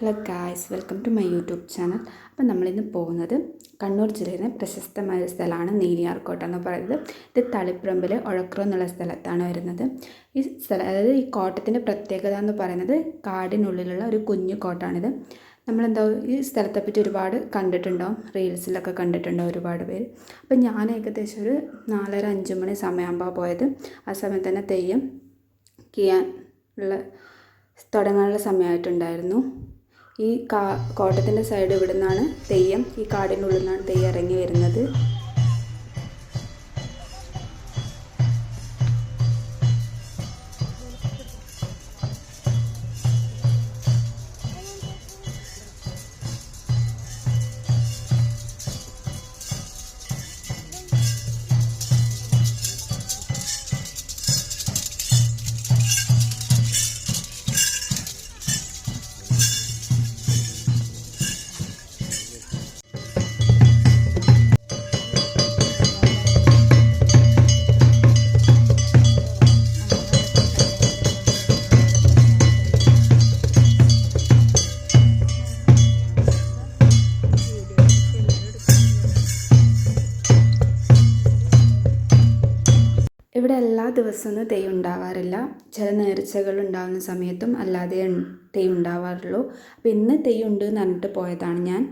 Hello guys, welcome to my YouTube channel. അപ്പം നമ്മളിന്ന് പോകുന്നത് കണ്ണൂർ ജില്ലയിലെ പ്രശസ്തമായ ഒരു സ്ഥലമാണ് നീലിയാർകോട്ട എന്ന് പറയുന്നത്. ഇത് തളിപ്പറമ്പിൽ ഒഴക്രം എന്നുള്ള സ്ഥലത്താണ് വരുന്നത്. ഈ സ്ഥലം, അതായത് ഈ കോട്ടത്തിൻ്റെ പ്രത്യേകത എന്ന് പറയുന്നത് കാടിനുള്ളിലുള്ള ഒരു കുഞ്ഞു കോട്ടാണിത്. ഈ സ്ഥലത്തെപ്പറ്റി ഒരുപാട് കണ്ടിട്ടുണ്ടാവും, റീൽസിലൊക്കെ കണ്ടിട്ടുണ്ടാവും ഒരുപാട് പേര്. അപ്പം ഞാൻ ഏകദേശം ഒരു 4:30-5 മണി സമയമാകുമ്പോൾ പോയത്. ആ സമയത്ത് തന്നെ തെയ്യം കിയാൻ തുടങ്ങാനുള്ള സമയമായിട്ടുണ്ടായിരുന്നു. ഈ കോട്ടത്തിൻ്റെ സൈഡ് ഇവിടെ നിന്നാണ് തെയ്യം, ഈ കാടിനുള്ളിൽ നിന്നാണ് തെയ്യം ഇറങ്ങി വരുന്നത്. ഇവിടെ എല്ലാ ദിവസവും തെയ്യം ഉണ്ടാവാറില്ല. ചില നേർച്ചകൾ ഉണ്ടാകുന്ന സമയത്തും അല്ലാതെ തെയ്യം ഉണ്ടാവാറുള്ളൂ. അപ്പോൾ ഇന്ന് തെയ്യം ഉണ്ട് എന്ന് പറഞ്ഞിട്ട് പോയതാണ് ഞാൻ.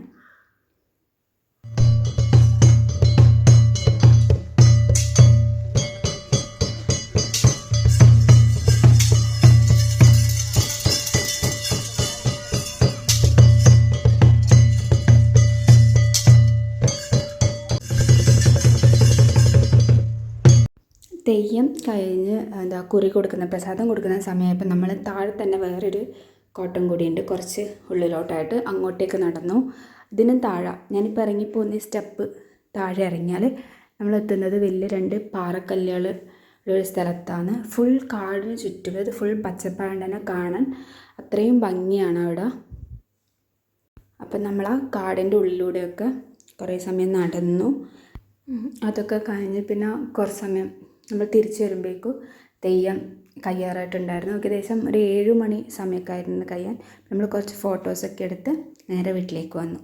തെയ്യം കഴിഞ്ഞ് കുറി കൊടുക്കുന്ന പ്രസാദം കൊടുക്കുന്ന സമയമായപ്പോൾ നമ്മൾ താഴെ തന്നെ വേറൊരു കോട്ടം കൂടിയുണ്ട്, കുറച്ച് ഉള്ളിലോട്ടായിട്ട്. അങ്ങോട്ടേക്ക് നടന്നു. ഇതിനും താഴെ ഞാനിപ്പോൾ ഇറങ്ങിപ്പോകുന്ന സ്റ്റെപ്പ് താഴെ ഇറങ്ങിയാൽ നമ്മൾ എത്തുന്നത് വലിയ 2 പാറക്കല്ലുകൾ ഒരു സ്ഥലത്താണ്. ഫുൾ കാടിന് ചുറ്റും, അത് ഫുൾ പച്ചപ്പായതുകൊണ്ട് തന്നെ കാണാൻ അത്രയും ഭംഗിയാണ് അവിടെ. അപ്പം നമ്മൾ ആ കാടിൻ്റെ ഉള്ളിലൂടെയൊക്കെ കുറേ സമയം നടന്നു. അതൊക്കെ കഴിഞ്ഞ് പിന്നെ കുറച്ച് സമയം നമ്മൾ തിരിച്ചു വരുമ്പോഴേക്കും തെയ്യം കഴിയാറായിട്ടുണ്ടായിരുന്നു. ഏകദേശം ഒരു 7 മണി സമയമൊക്കെ ആയിരുന്നു കഴിയാൻ. നമ്മൾ കുറച്ച് ഫോട്ടോസൊക്കെ എടുത്ത് നേരെ വീട്ടിലേക്ക് വന്നു.